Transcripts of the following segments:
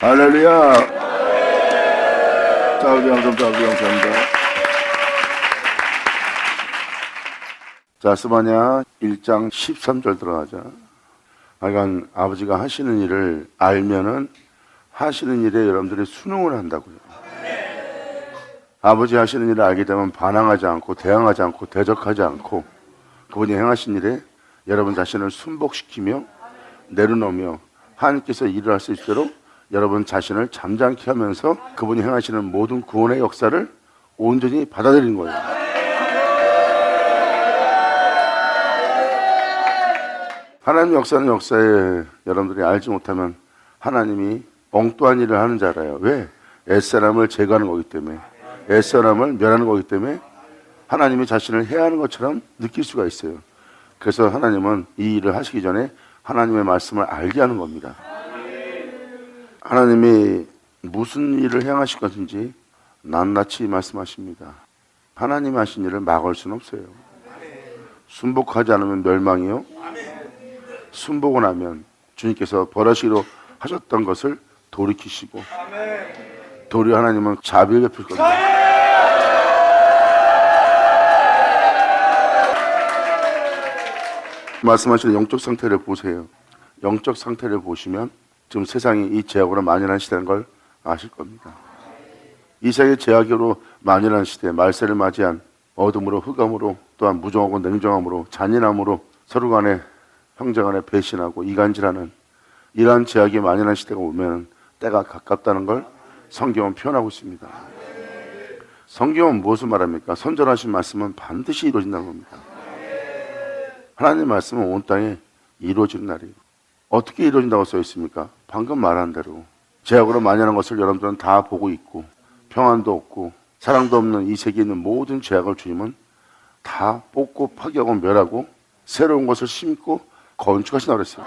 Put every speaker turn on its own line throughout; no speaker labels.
할렐루야. 자, 우리 감사합니다. 자, 스바냐 1장 13절 들어가자. 그러니까 아버지가 하시는 일을 알면은 하시는 일에 여러분들이 순응을 한다고요. 아버지 하시는 일을 알게 되면 반항하지 않고 대항하지 않고 대적하지 않고 그분이 행하신 일에 여러분 자신을 순복시키며 내려놓으며 하나님께서 일을 할 수 있도록 여러분 자신을 잠잠케 하면서 그분이 행하시는 모든 구원의 역사를 온전히 받아들이는 거예요. 하나님 역사는 역사에 여러분들이 알지 못하면 하나님이 엉뚱한 일을 하는 줄 알아요. 왜? 옛사람을 제거하는 거기 때문에, 옛사람을 멸하는 거기 때문에 하나님이 자신을 해하는 것처럼 느낄 수가 있어요. 그래서 하나님은 이 일을 하시기 전에 하나님의 말씀을 알게 하는 겁니다. 하나님이 무슨 일을 행하실 것인지 낱낱이 말씀하십니다. 하나님이 하신 일을 막을 수는 없어요. 순복하지 않으면 멸망이요, 순복을 하면 주님께서 벌하시기로 하셨던 것을 돌이키시고 도리어 하나님은 자비를 베풀 겁니다. 말씀하시는 영적 상태를 보세요. 영적 상태를 보시면 지금 세상이 이 제약으로 만연한 시대인 걸 아실 겁니다. 이 세상의 제약으로 만연한 시대, 말세를 맞이한 어둠으로, 흑암으로, 또한 무정하고 냉정함으로, 잔인함으로 서로 간에 형제 간에 배신하고 이간질하는 이러한 제약이 만연한 시대가 오면 때가 가깝다는 걸 성경은 표현하고 있습니다. 성경은 무엇을 말합니까? 선전하신 말씀은 반드시 이루어진다는 겁니다. 하나님의 말씀은 온 땅에 이루어지는 날이에요. 어떻게 이루어진다고 써 있습니까? 방금 말한 대로 제약으로 만연한 것을 여러분들은 다 보고 있고 평안도 없고 사랑도 없는 이 세계에 있는 모든 제약을 주님은 다 뽑고 파괴하고 멸하고 새로운 것을 심고 건축하신다고 그랬어요.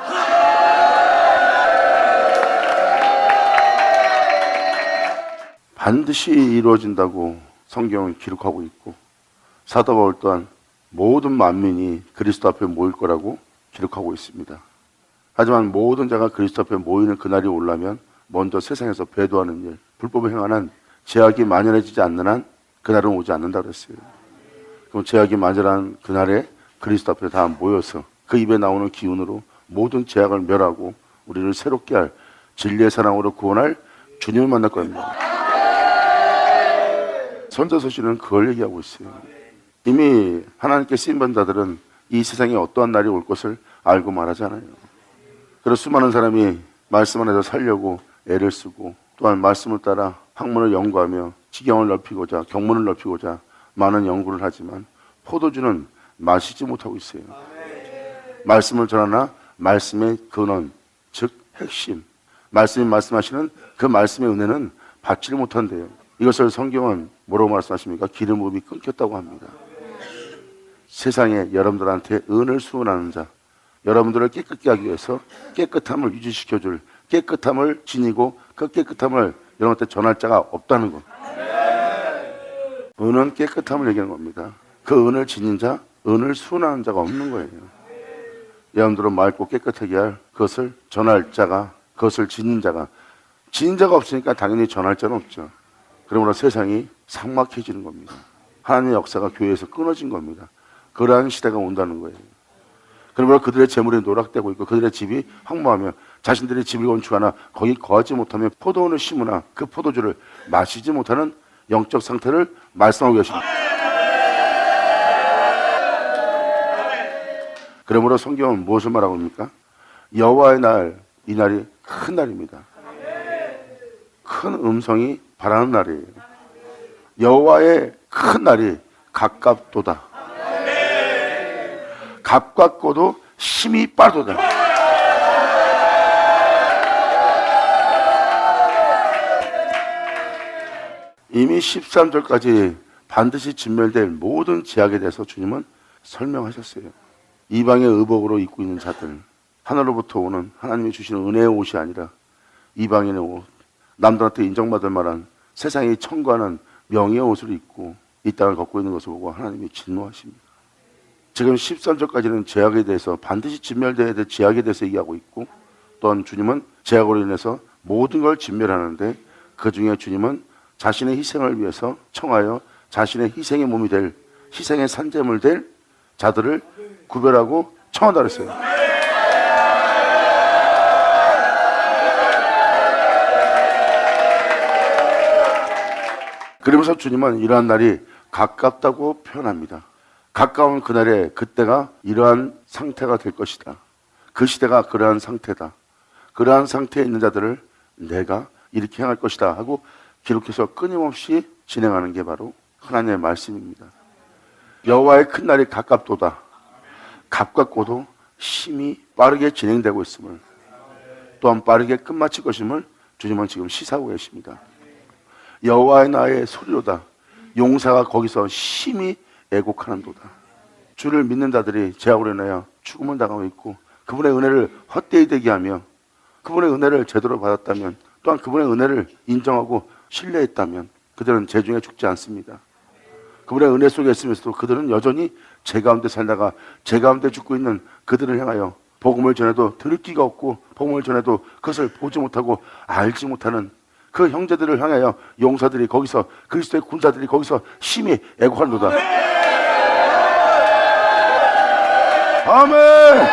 반드시 이루어진다고 성경은 기록하고 있고 사도 바울 또한 모든 만민이 그리스도 앞에 모일 거라고 기록하고 있습니다. 하지만 모든 자가 그리스도 앞에 모이는 그날이 오려면 먼저 세상에서 배도하는 일, 불법을 행하는 제약이 만연해지지 않는 한 그날은 오지 않는다고 그랬어요. 그럼 제약이 만연한 그날에 그리스도 앞에 다 모여서 그 입에 나오는 기운으로 모든 제약을 멸하고 우리를 새롭게 할 진리의 사랑으로 구원할 주님을 만날 겁니다. 선지서시는 그걸 얘기하고 있어요. 이미 하나님께 쓰임받은 자들은 이 세상에 어떠한 날이 올 것을 알고 말하잖아요. 그래서 수많은 사람이 말씀 안에서 살려고 애를 쓰고 또한 말씀을 따라 학문을 연구하며 지경을 넓히고자 경문을 넓히고자 많은 연구를 하지만 포도주는 마시지 못하고 있어요. 말씀을 전하나 말씀의 근원, 즉 핵심, 말씀이 말씀하시는 그 말씀의 은혜는 받지를 못한대요. 이것을 성경은 뭐라고 말씀하십니까? 기름 부음이 끊겼다고 합니다. 세상에 여러분들한테 은을 수원하는 자, 여러분들을 깨끗게 하기 위해서 깨끗함을 유지시켜줄, 깨끗함을 지니고 그 깨끗함을 여러분한테 전할 자가 없다는 것. 은은 깨끗함을 얘기하는 겁니다. 그 은을 지닌 자, 은을 수원하는 자가 없는 거예요. 여러분들은 맑고 깨끗하게 할 그것을 전할 자가, 그것을 지닌 자가 없으니까 당연히 전할 자는 없죠. 그러므로 세상이 삭막해지는 겁니다. 하나님의 역사가 교회에서 끊어진 겁니다. 그러한 시대가 온다는 거예요. 그러므로 그들의 재물이 노락되고 있고 그들의 집이 황무하며 자신들의 집을 건축하나 거기 거하지 못하며 포도원을 심으나 그 포도주를 마시지 못하는 영적 상태를 말씀하고 계십니다. 그러므로 성경은 무엇을 말하고 있습니까? 여호와의 날, 이 날이 큰 날입니다. 큰 음성이 바라는 날이에요. 여호와의 큰 날이 가깝도다. 가깝고도 힘이 빠르도다. 이미 13절까지 반드시 진멸될 모든 제약에 대해서 주님은 설명하셨어요. 이방의 의복으로 입고 있는 자들, 하늘로부터 오는 하나님이 주시는 은혜의 옷이 아니라 이방인의 옷, 남들한테 인정받을 만한 세상이 청구하는 명예의 옷을 입고 이 땅을 걷고 있는 것을 보고 하나님이 진노하십니다. 지금 13절까지는 제약에 대해서 반드시 진멸되어야 될 제약에 대해서 얘기하고 있고 또한 주님은 제약으로 인해서 모든 걸 진멸하는데 그 중에 주님은 자신의 희생을 위해서 청하여 자신의 희생의 몸이 될, 희생의 산재물 될 자들을 구별하고 청한다 그랬어요. 그러면서 주님은 이러한 날이 가깝다고 표현합니다. 가까운 그날에 그때가 이러한 상태가 될 것이다. 그 시대가 그러한 상태다. 그러한 상태에 있는 자들을 내가 이렇게 향할 것이다 하고 기록해서 끊임없이 진행하는 게 바로 하나님의 말씀입니다. 여호와의 큰 날이 가깝도다. 가깝고도 심히 빠르게 진행되고 있음을, 또한 빠르게 끝마칠 것임을 주님은 지금 시사하고 계십니다. 여호와의 나의 소리로다. 용사가 거기서 심히 애곡하는도다. 주를 믿는 자들이 죄악으로 인하여 죽음을 당하고 있고 그분의 은혜를 헛되이 되게 하며 그분의 은혜를 제대로 받았다면, 또한 그분의 은혜를 인정하고 신뢰했다면 그들은 죄 중에 죽지 않습니다. 그분의 은혜 속에 있으면서도 그들은 여전히 죄 가운데 살다가 죄 가운데 죽고 있는 그들을 향하여 복음을 전해도 들을 기가 없고 복음을 전해도 그것을 보지 못하고 알지 못하는 그 형제들을 향하여 용사들이 거기서, 그리스도의 군사들이 거기서 심히 애곡하는도다. 아멘.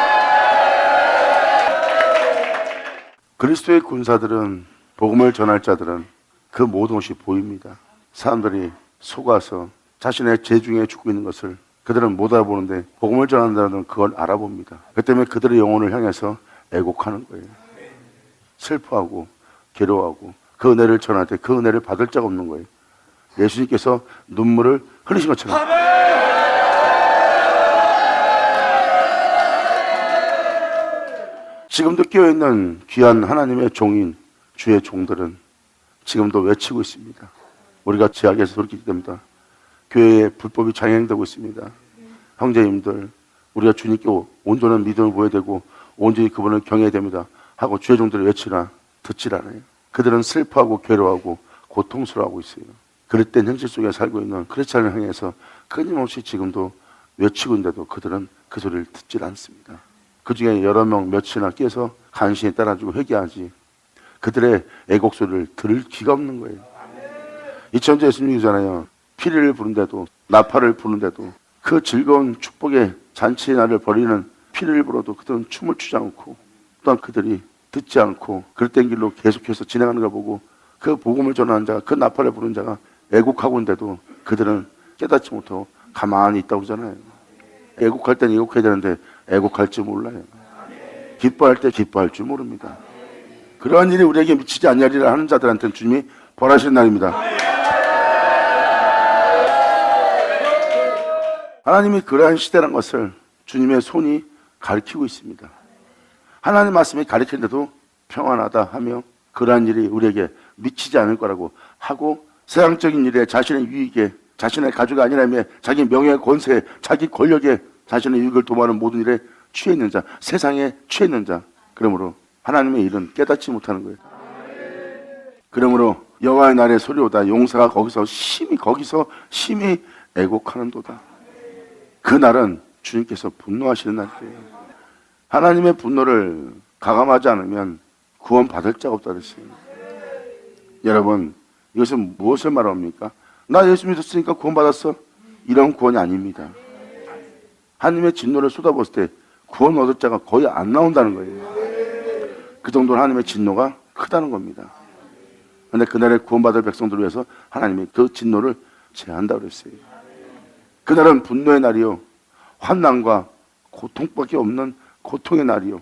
그리스도의 군사들은, 복음을 전할 자들은 그 모든 것이 보입니다. 사람들이 속아서 자신의 죄 중에 죽고 있는 것을 그들은 못 알아보는데 복음을 전하는 자들은 그걸 알아봅니다. 그 때문에 그들의 영혼을 향해서 애곡하는 거예요. 슬퍼하고 괴로워하고 그 은혜를 전할 때 그 은혜를 받을 자가 없는 거예요. 예수님께서 눈물을 흘리신 것처럼. 지금도 깨어있는 귀한 하나님의 종인 주의 종들은 지금도 외치고 있습니다. 우리가 죄악에서 돌이키기 때문에 교회에 불법이 장행되고 있습니다. 형제님들, 우리가 주님께 온전한 믿음을 보여야 되고 온전히 그분을 경외해야 됩니다 하고 주의 종들이 외치나 듣질 않아요. 그들은 슬퍼하고 괴로워하고 고통스러워하고 있어요. 그릇된 현실 속에 살고 있는 크리스찬을 향해서 끊임없이 지금도 외치고 있는데도 그들은 그 소리를 듣질 않습니다. 그 중에 여러 명 몇이나 깨서 간신히 따라주고 회개하지 그들의 애곡 소리를 들을 기가 없는 거예요. 2000년 예수님이잖아요. 피리를 부른데도, 나팔을 부는데도, 그 즐거운 축복의 잔치의 날을 벌이는 피리를 불어도 그들은 춤을 추지 않고, 또한 그들이 듣지 않고 그릇된 길로 계속해서 진행하는 걸 보고 그 복음을 전하는 자가, 그 나팔을 부는 자가 애곡하고 있는데도 그들은 깨닫지 못하고 가만히 있다고 그러잖아요. 애곡할 때는 애곡해야 되는데 애곡할 줄 몰라요. 기뻐할 때 기뻐할 줄 모릅니다. 그러한 일이 우리에게 미치지 않냐리라 하는 자들한테는 주님이 벌하시는 날입니다. 하나님이 그러한 시대란 것을 주님의 손이 가리키고 있습니다. 하나님 말씀이 가리키는데도 평안하다 하며 그러한 일이 우리에게 미치지 않을 거라고 하고 세상적인 일에 자신의 유익에, 자신의 가족이 아니라며 자기 명예의 권세에, 자기 권력에 자신의 유익을 도모하는 모든 일에 취해 있는 자, 세상에 취해 있는 자, 그러므로 하나님의 일은 깨닫지 못하는 거예요. 그러므로 여호와의 날의 소리오다. 용사가 거기서 심히 애곡하는도다. 그 날은 주님께서 분노하시는 날이에요. 하나님의 분노를 가감하지 않으면 구원 받을 자가 없다 그랬어요. 여러분, 이것은 무엇을 말합니까? 나 예수 믿었으니까 구원 받았어? 이런 구원이 아닙니다. 하나님의 진노를 쏟아부었을 때 구원 얻을 자가 거의 안 나온다는 거예요. 그 정도로 하나님의 진노가 크다는 겁니다. 그런데 그날에 구원받을 백성들을 위해서 하나님이 그 진노를 제한다고 그랬어요. 그날은 분노의 날이요, 환난과 고통밖에 없는 고통의 날이요,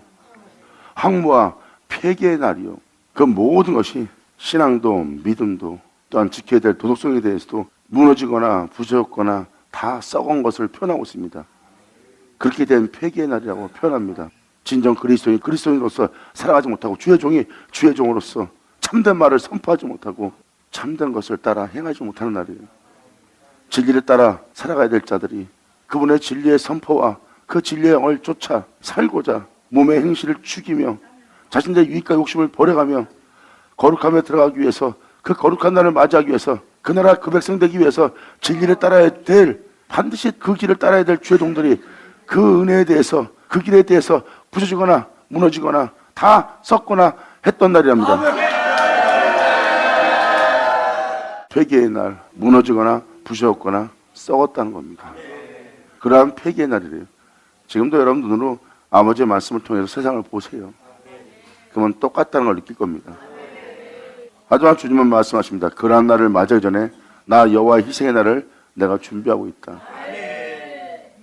항무와 폐기의 날이요, 그 모든 것이 신앙도 믿음도 또한 지켜야 될 도덕성에 대해서도 무너지거나 부족거나 다 썩은 것을 표현하고 있습니다. 그렇게 된 폐기의 날이라고 표현합니다. 진정 그리스도인으로서 살아가지 못하고 주의 종이 주의 종으로서 참된 말을 선포하지 못하고 참된 것을 따라 행하지 못하는 날이에요. 진리를 따라 살아가야 될 자들이 그분의 진리의 선포와 그 진리의 영을 쫓아 살고자 몸의 행실을 죽이며 자신들의 유익과 욕심을 버려가며 거룩함에 들어가기 위해서, 그 거룩한 날을 맞이하기 위해서, 그 나라 그 백성 되기 위해서 진리를 따라야 될, 반드시 그 길을 따라야 될 주의 종들이 그 은혜에 대해서, 그 길에 대해서 부서지거나 무너지거나 다 썩거나 했던 날이랍니다. 폐기의 날, 무너지거나 부셔졌거나 썩었다는 겁니다. 그러한 폐기의 날이래요. 지금도 여러분 눈으로 아버지의 말씀을 통해서 세상을 보세요. 그러면 똑같다는 걸 느낄 겁니다. 하지만 주님은 말씀하십니다. 그러한 날을 맞이하기 전에 나 여호와의 희생의 날을 내가 준비하고 있다.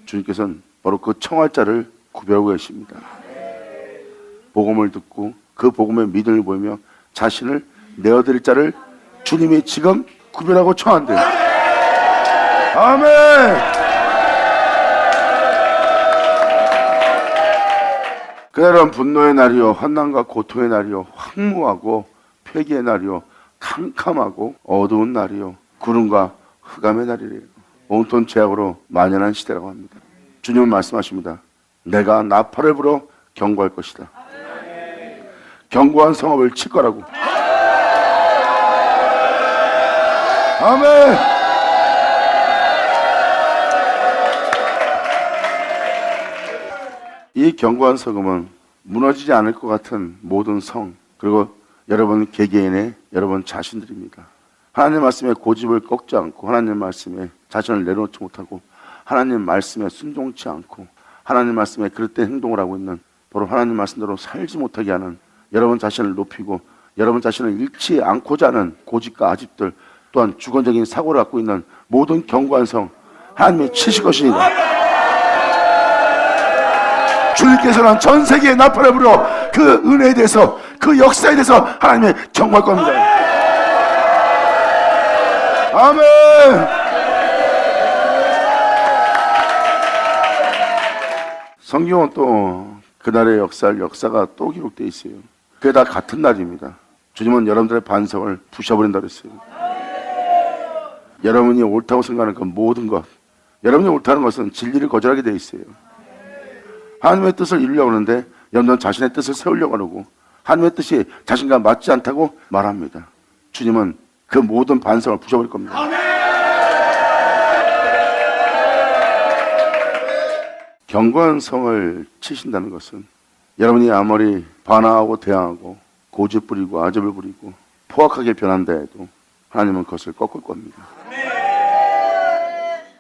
주님께서는 바로 그 청할 자를 구별하고 계십니다. 복음을 듣고 그 복음에 믿음을 보이며 자신을 내어드릴 자를 주님이 지금 구별하고 청한대요. 아멘. 그날은 분노의 날이요 환난과 고통의 날이요 황무하고 폐기의 날이요 캄캄하고 어두운 날이요 구름과 흑암의 날이래요. 온통 죄악으로 만연한 시대라고 합니다. 주님은 말씀하십니다. 내가 나팔을 불어 경고할 것이다. 견고한 성읍을 칠 거라고. 아멘. 이 견고한 성읍은 무너지지 않을 것 같은 모든 성, 그리고 여러분 개개인의 여러분 자신들입니다. 하나님 말씀에 고집을 꺾지 않고 하나님 말씀에 자신을 내려놓지 못하고 하나님 말씀에 순종치 않고 하나님 말씀에 그릇된 행동을 하고 있는, 바로 하나님 말씀대로 살지 못하게 하는, 여러분 자신을 높이고 여러분 자신을 잃지 않고자 하는 고집과 아집들, 또한 주관적인 사고를 갖고 있는 모든 견고한 성 하나님이 치실 것이니까 주님께서는 전 세계에 나팔을 불어 그 은혜에 대해서, 그 역사에 대해서 하나님이 경고할 겁니다. 아멘. 성경은 또 그날의 역사가 또 기록되어 있어요. 그게 다 같은 날입니다. 주님은 여러분들의 반성을 부셔버린다 그랬어요. 여러분이 옳다고 생각하는 그 모든 것, 여러분이 옳다는 것은 진리를 거절하게 되어 있어요. 하나님의 뜻을 이루려고 하는데 여러분은 자신의 뜻을 세우려고 하고 하나님의 뜻이 자신과 맞지 않다고 말합니다. 주님은 그 모든 반성을 부셔버릴 겁니다. 견고한 성을 치신다는 것은 여러분이 아무리 반항하고 대항하고 고집 부리고 아집을 부리고 포악하게 변한다 해도 하나님은 그것을 꺾을 겁니다.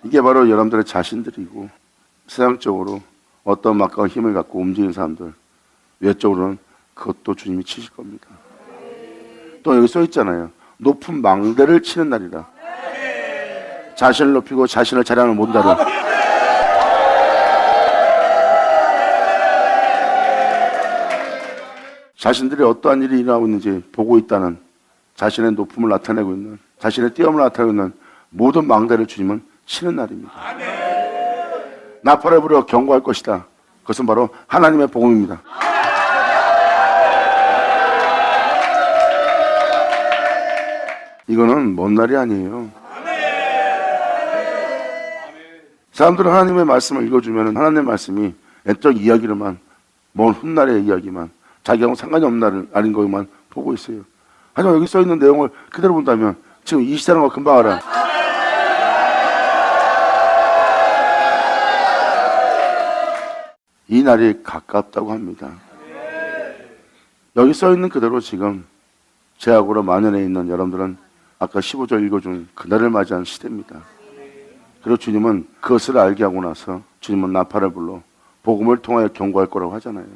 이게 바로 여러분들의 자신들이고, 세상적으로 어떤 막강한 힘을 갖고 움직이는 사람들, 외적으로는 그것도 주님이 치실 겁니다. 또 여기 써 있잖아요. 높은 망대를 치는 날이라. 자신을 높이고 자신을 자랑하는 모든 자를. 자신들이 어떠한 일이 일어나고 있는지 보고 있다는, 자신의 높음을 나타내고 있는, 자신의 뛰어움을 나타내고 있는 모든 망대를 주님은 치는 날입니다. 나팔을 불어 경고할 것이다. 그것은 바로 하나님의 복음입니다. 이거는 먼 날이 아니에요. 사람들은 하나님의 말씀을 읽어주면 하나님의 말씀이 옛적 이야기로만, 먼 훗날의 이야기만, 자기하고 상관이 없는 날은 아닌 것만 보고 있어요. 하지만 여기 써있는 내용을 그대로 본다면 지금 이 시대는 거 금방 알아. 이 날이 가깝다고 합니다. 여기 써있는 그대로 지금 죄악으로 만연해 있는 여러분들은 아까 15절 읽어준 그날을 맞이한 시대입니다. 그리고 주님은 그것을 알게 하고 나서 주님은 나팔을 불러 복음을 통하여 경고할 거라고 하잖아요.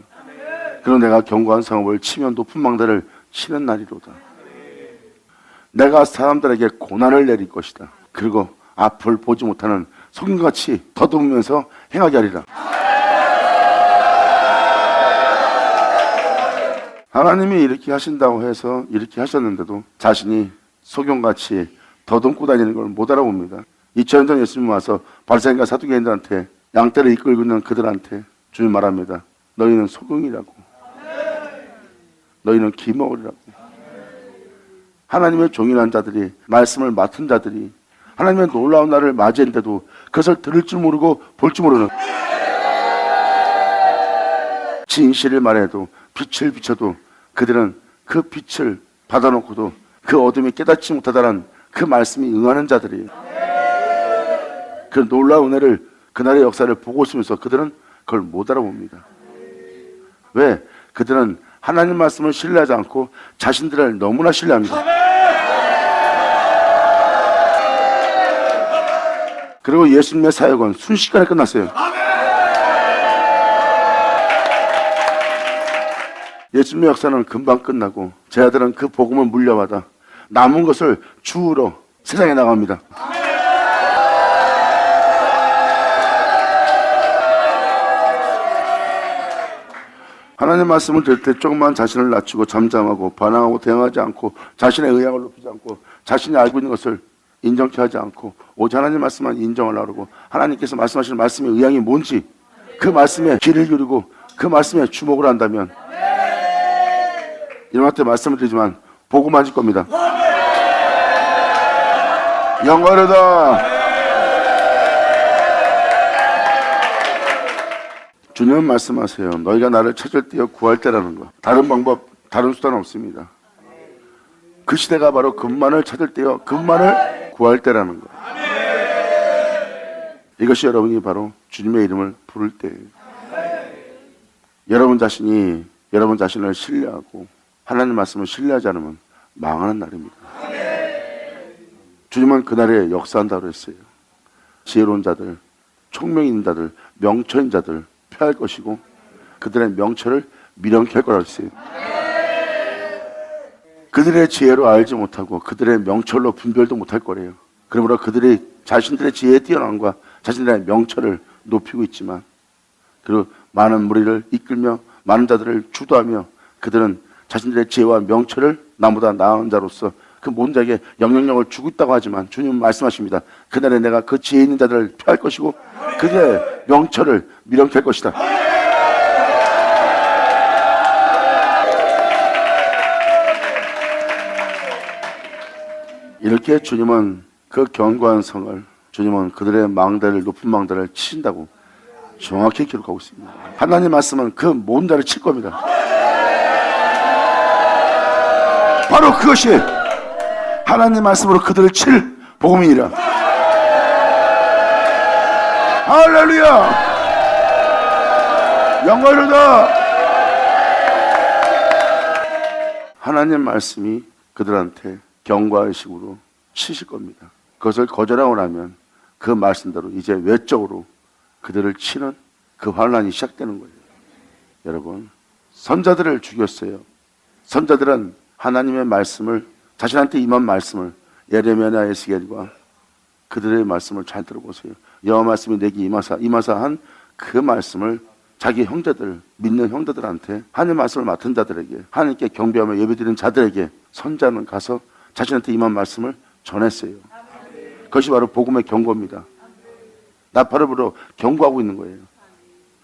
그리고 내가 견고한 성읍을 치면 높은 망대를 치는 날이로다. 내가 사람들에게 고난을 내릴 것이다. 그리고 앞을 보지 못하는 속임같이 더듬으면서 행하게 하리라. 하나님이 이렇게 하신다고 해서 이렇게 하셨는데도 자신이 소경같이 더듬고 다니는 걸 못 알아봅니다. 2000년 전 예수님 와서 바리새인과 사두개인들한테, 양떼를 이끌고 있는 그들한테 주님 말합니다. 너희는 소경이라고, 너희는 기먹으리라고. 하나님의 종이란 자들이, 말씀을 맡은 자들이 하나님의 놀라운 날을 맞이했는데도 그것을 들을 줄 모르고 볼 줄 모르는, 진실을 말해도 빛을 비춰도 그들은 그 빛을 받아놓고도 그 어둠이 깨닫지 못하다는 그 말씀이 응하는 자들이에요. 그 놀라운 은혜를, 그날의 역사를 보고 있으면서 그들은 그걸 못 알아봅니다. 왜? 그들은 하나님 말씀을 신뢰하지 않고 자신들을 너무나 신뢰합니다. 그리고 예수님의 사역은 순식간에 끝났어요. 예수님의 역사는 금방 끝나고 제자들은 그 복음을 물려받아 남은 것을 주우러 세상에 나갑니다. 하나님 말씀을 들을 때 조금만 자신을 낮추고 잠잠하고 반항하고 대응하지 않고 자신의 의향을 높이지 않고 자신이 알고 있는 것을 인정케 하지 않고 오직 하나님 말씀만 인정을 하고 하나님께서 말씀하시는 말씀의 의향이 뭔지 그 말씀에 귀를 기울이고 그 말씀에 주목을 한다면 여러분한테 말씀을 드리지만 복음 맞을 겁니다. 영광이다. 주님은 말씀하세요. 너희가 나를 찾을 때여 구할 때라는 거. 다른 방법, 다른 수단은 없습니다. 그 시대가 바로 금만을 찾을 때여 금만을 구할 때라는 거. 이것이 여러분이 바로 주님의 이름을 부를 때예요. 여러분 자신이 여러분 자신을 신뢰하고 하나님 말씀을 신뢰하지 않으면 망하는 날입니다. 주님은 그날에 역사한다고 했어요. 지혜로운 자들, 총명이 있는 자들, 명철인 자들 폐할 것이고 그들의 명철을 미련케 할 거라고 했어요. 그들의 지혜로 알지 못하고 그들의 명철로 분별도 못할 거래요. 그러므로 그들이 자신들의 지혜에 뛰어난과 자신들의 명철을 높이고 있지만 그리고 많은 무리를 이끌며 많은 자들을 주도하며 그들은 자신들의 지혜와 명철을 나보다 나은 자로서 그 모든 자에게 영향력을 주고 있다고 하지만 주님은 말씀하십니다. 그날에 내가 그 지혜 있는 자들을 폐할 것이고 그들의 명철을 미련케 할 것이다. 이렇게 주님은 그 견고한 성을 주님은 그들의 망대를 높은 망대를 치신다고 정확히 기록하고 있습니다. 하나님 말씀은 그 모든 자를 칠 겁니다. 바로 그것이 하나님 말씀으로 그들을 칠 복음이니라. 할렐루야. 영광이로다. 하나님 말씀이 그들한테 경과의식으로 치실 겁니다. 그것을 거절하고 나면 그 말씀대로 이제 외적으로 그들을 치는 그 환란이 시작되는 거예요. 여러분, 선자들을 죽였어요. 선자들은 하나님의 말씀을 자신한테 임한 말씀을 예레미야나 에스겔과 그들의 말씀을 잘 들어보세요. 여호와 말씀이 내게 임하사 한 그 말씀을 자기 형제들, 믿는 형제들한테 하나님 말씀을 맡은 자들에게 하나님께 경배하며 예배드리는 자들에게 선자는 가서 자신한테 임한 말씀을 전했어요. 그것이 바로 복음의 경고입니다. 나팔을 경고하고 있는 거예요.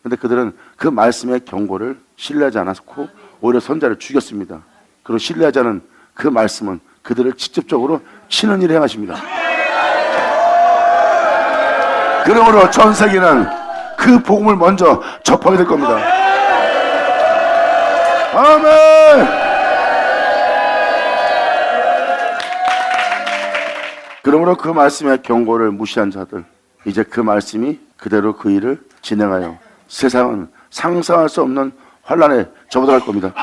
그런데 그들은 그 말씀의 경고를 신뢰하지 않았고 오히려 선자를 죽였습니다. 그리고 신뢰하지 않은 그 말씀은 그들을 직접적으로 치는 일을 행하십니다. 그러므로 전 세계는 그 복음을 먼저 접하게 될 겁니다. 아멘. 그러므로 그 말씀의 경고를 무시한 자들, 이제 그 말씀이 그대로 그 일을 진행하여 세상은 상상할 수 없는 환란에 접어들어갈 겁니다.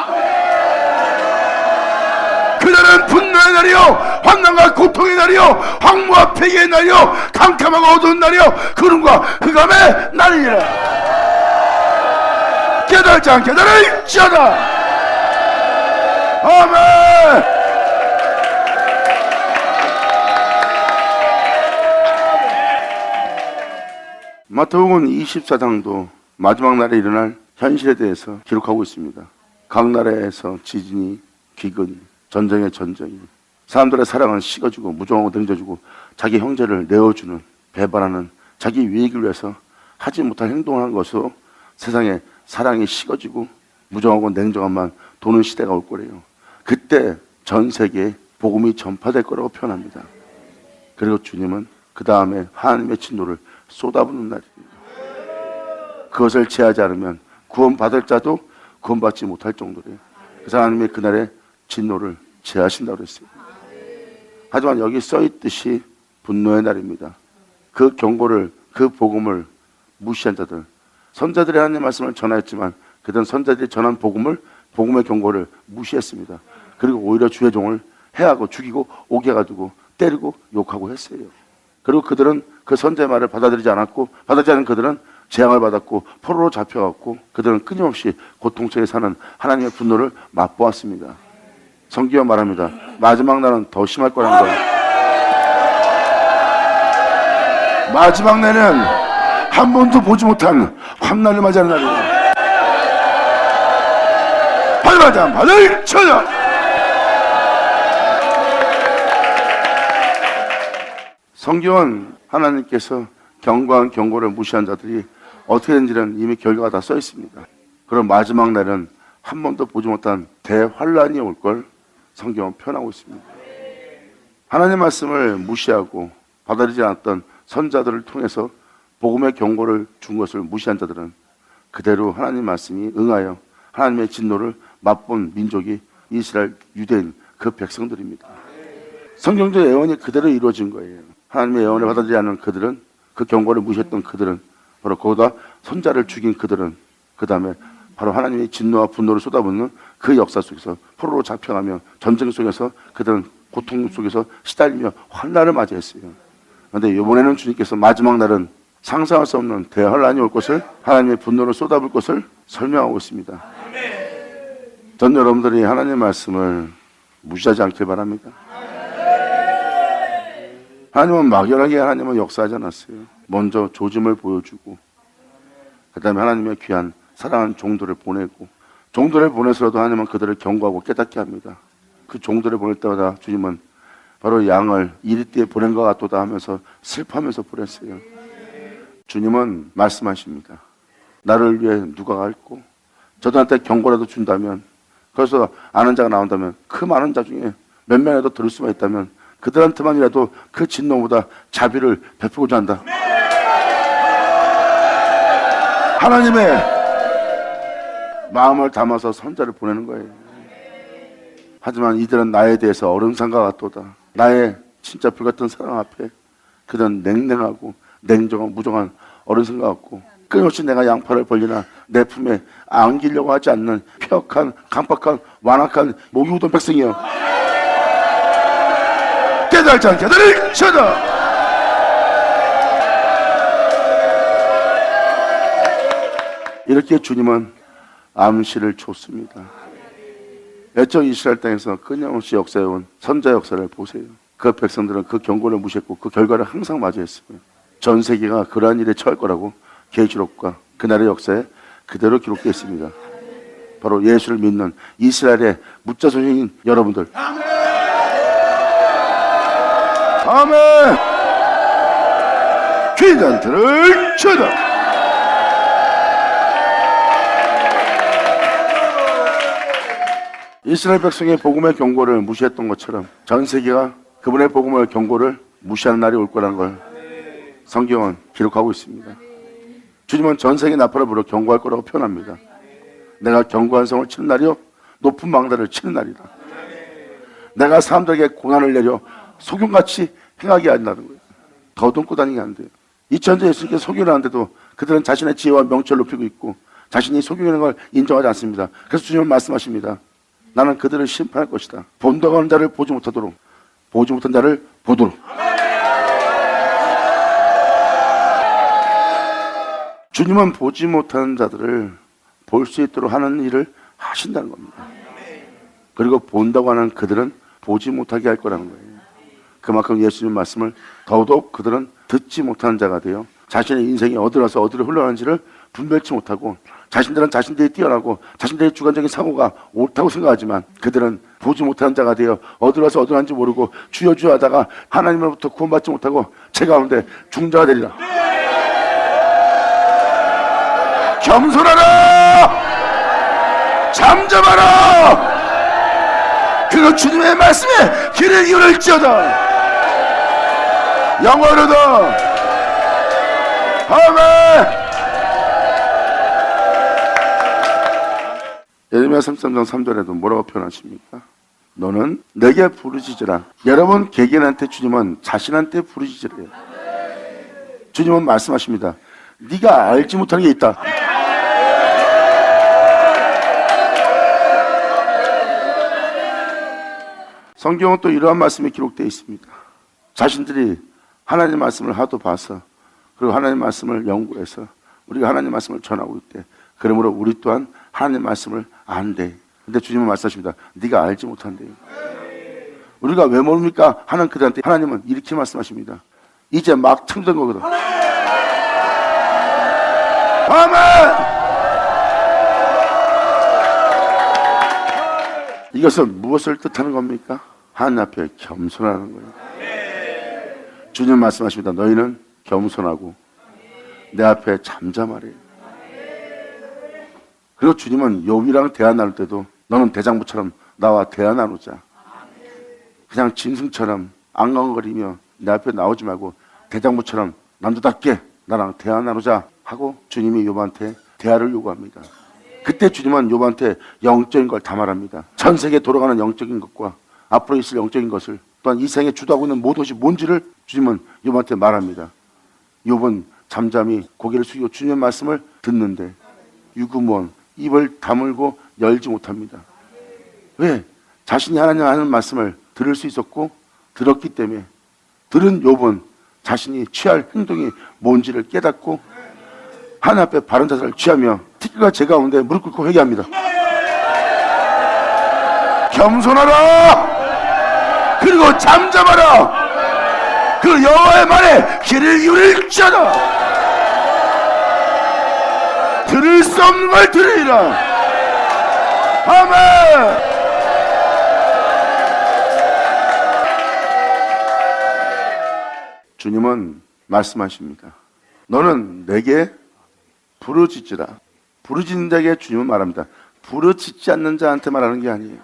그날은 분노의 날이요, 환난과 고통의 날이요, 황무와 폐기의 날이요, 캄캄하고 어두운 날이요, 구름과 흑암의 날이니라. 깨달지 않게 깨달을지어다. 아멘. 마태복음 24장도 마지막 날에 일어날 현실에 대해서 기록하고 있습니다. 각 나라에서 지진이, 기근이, 전쟁의 전쟁이, 사람들의 사랑은 식어지고 무정하고 등져주고 자기 형제를 내어주는, 배반하는 자기 유익을 위해서 하지 못할 행동을 한 것으로 세상에 사랑이 식어지고 무정하고 냉정함만 도는 시대가 올 거래요. 그때 전 세계에 복음이 전파될 거라고 표현합니다. 그리고 주님은 그 다음에 하나님의 진노를 쏟아붓는 날입니다. 그것을 제하지 않으면 구원받을 자도 구원받지 못할 정도래요. 그래서 하나님의 그날에 진노를 제하신다고 했어요. 하지만 여기 써있듯이 분노의 날입니다. 그 경고를, 그 복음을 무시한 자들, 선자들이 하나님의 말씀을 전하였지만 그들은 선자들이 전한 복음의 경고를 무시했습니다. 그리고 오히려 주의 종을 해하고 죽이고 오게 해가지고 때리고 욕하고 했어요. 그리고 그들은 그 선자의 말을 받아들이지 않았고, 받아들이지 않은 그들은 재앙을 받았고 포로로 잡혀갔고, 그들은 끊임없이 고통 속에 사는 하나님의 분노를 맛보았습니다. 성경은 말합니다. 마지막 날은 더 심할 거라는 거예요. 마지막 날은 한 번도 보지 못한 환난을 맞이하는 날이에요. 발맞아 발을 쳐요. 성경은 하나님께서 경고한 경고를 무시한 자들이 어떻게 된지는 이미 결과가 다 써 있습니다. 그럼 마지막 날은 한 번도 보지 못한 대환란이 올 걸 성경은 표현하고 있습니다. 하나님의 말씀을 무시하고 받아들이지 않았던 선자들을 통해서 복음의 경고를 준 것을 무시한 자들은 그대로 하나님의 말씀이 응하여 하나님의 진노를 맛본 민족이 이스라엘 유대인 그 백성들입니다. 성경적 예언이 그대로 이루어진 거예요. 하나님의 예언을 받아들이지 않은 그들은, 그 경고를 무시했던 그들은, 바로 거기다 선자를 죽인 그들은, 그 다음에 바로 하나님의 진노와 분노를 쏟아붓는 그 역사 속에서 포로로 잡혀가며 전쟁 속에서 그들은 고통 속에서 시달리며 환난을 맞이했어요. 그런데 이번에는 주님께서 마지막 날은 상상할 수 없는 대환란이 올 것을, 하나님의 분노를 쏟아부을 것을 설명하고 있습니다. 전 여러분들이 하나님의 말씀을 무시하지 않길 바랍니다. 하나님은 막연하게 하나님은 역사하지 않았어요. 먼저 조짐을 보여주고, 그 다음에 하나님의 귀한 사랑하는 종들을 보내고, 종들을 보내서라도 하나님은 그들을 경고하고 깨닫게 합니다. 그 종들을 보낼 때마다 주님은 바로 양을 이리띠에 보낸 것 같도다 하면서 슬퍼하면서 보냈어요. 주님은 말씀하십니다. 나를 위해 누가 갈고, 저들한테 경고라도 준다면, 그래서 아는 자가 나온다면, 그 많은 자 중에 몇 명이라도 들을 수만 있다면 그들한테만이라도 그 진노보다 자비를 베푸고자 한다. 하나님의 마음을 담아서 선자를 보내는 거예요. 하지만 이들은 나에 대해서 어른상과 같도다. 나의 진짜 불같은 사랑 앞에 그들은 냉랭하고 냉정하고 무정한 어른상과 같고, 끊임없이 내가 양팔을 벌리나 내 품에 안기려고 하지 않는 폐역한 강박한 완악한 목이 후던 백성이여, 깨달지 않게 너를 쳐다. 이렇게 주님은 암시를 줬습니다. 애초 이스라엘 땅에서 끊임없이 역사해온 선자 역사를 보세요. 그 백성들은 그 경고를 무시했고 그 결과를 항상 맞이했어요. 전 세계가 그러한 일에 처할 거라고 계시록과 그날의 역사에 그대로 기록되어 있습니다. 바로 예수를 믿는 이스라엘의 묻자손인 여러분들, 아멘. 귀단들을 쳐다. 이스라엘 백성의 복음의 경고를 무시했던 것처럼 전 세계가 그분의 복음의 경고를 무시하는 날이 올 거라는 걸 성경은 기록하고 있습니다. 주님은 전 세계 나팔을 불어 경고할 거라고 표현합니다. 내가 경고한 성을 치는 날이요, 높은 망대를 치는 날이다. 내가 사람들에게 고난을 내려 소경같이 행하게 한다는 거예요. 더듬고 다니게 안 돼요. 2000년 예수님께서 소경을 하는데도 그들은 자신의 지혜와 명철을 높이고 있고 자신이 소경이라는 걸 인정하지 않습니다. 그래서 주님은 말씀하십니다. 나는 그들을 심판할 것이다. 본다고 하는 자를 보지 못하도록, 보지 못한 자를 보도록. 주님은 보지 못하는 자들을 볼 수 있도록 하는 일을 하신다는 겁니다. 그리고 본다고 하는 그들은 보지 못하게 할 거라는 거예요. 그만큼 예수님 말씀을 더더욱 그들은 듣지 못하는 자가 되어 자신의 인생이 어디로 와서 어디로 흘러가는지를 분별치 못하고, 자신들은 자신들이 뛰어나고 자신들의 주관적인 사고가 옳다고 생각하지만 그들은 보지 못하는 자가 되어 어디로 와서 어디로 가는지 모르고 주여 주여 하다가 하나님으로부터 구원받지 못하고 제 가운데 중자가 되리라. 겸손하라, 잠잠하라. 그리고 주님의 말씀에 귀를 기울일지어다. 영원하다. 아멘. 예레미야 33장 3절에도 뭐라고 표현하십니까? 너는 내게 부르짖으라. 여러분 개개인한테 주님은 자신한테 부르짖으래요. 주님은 말씀하십니다. 네가 알지 못하는 게 있다. 성경은 또 이러한 말씀이 기록되어 있습니다. 자신들이 하나님 말씀을 하도 봐서, 그리고 하나님 말씀을 연구해서 우리가 하나님 말씀을 전하고 있대. 그러므로 우리 또한 하나님 말씀을 안대. 근데 주님은 말씀하십니다. 네가 알지 못한대요. 우리가 왜 모릅니까? 하는 그들한테 하나님은 이렇게 말씀하십니다. 이제 막 창조된 거거든. 아멘. 이것은 무엇을 뜻하는 겁니까? 하나님 앞에 겸손하는 거예요. 주님 말씀하십니다. 너희는 겸손하고 내 앞에 잠잠하래. 그리고 주님은 욥이랑 대화 나눌 때도 너는 대장부처럼 나와 대화 나누자. 그냥 짐승처럼 앙앙거리며 내 앞에 나오지 말고 대장부처럼 남자답게 나랑 대화 나누자 하고 주님이 욥한테 대화를 요구합니다. 그때 주님은 욥한테 영적인 걸 다 말합니다. 전 세계에 돌아가는 영적인 것과 앞으로 있을 영적인 것을, 또한 이 세상에 주도하고 있는 모든 것이 뭔지를 주님은 욥한테 말합니다. 욥은 잠잠히 고개를 숙이고 주님의 말씀을 듣는데 유구무원, 입을 다물고 열지 못합니다. 왜? 자신이 하나님 하는 말씀을 들을 수 있었고 들었기 때문에. 들은 욥은 자신이 취할 행동이 뭔지를 깨닫고 하나님 앞에 바른 자세를 취하며 특히가 제 가운데 무릎 꿇고 회개합니다. 겸손하라. 그리고 잠잠하라. 그 여호와의 말에 귀를 기울일지어다. 들을 수 없는 걸 들으리라. 아멘. 주님은 말씀하십니다. 너는 내게 부르짖으라. 부르짖는 자에게 주님은 말합니다. 부르짖지 않는 자한테 말하는 게 아니에요.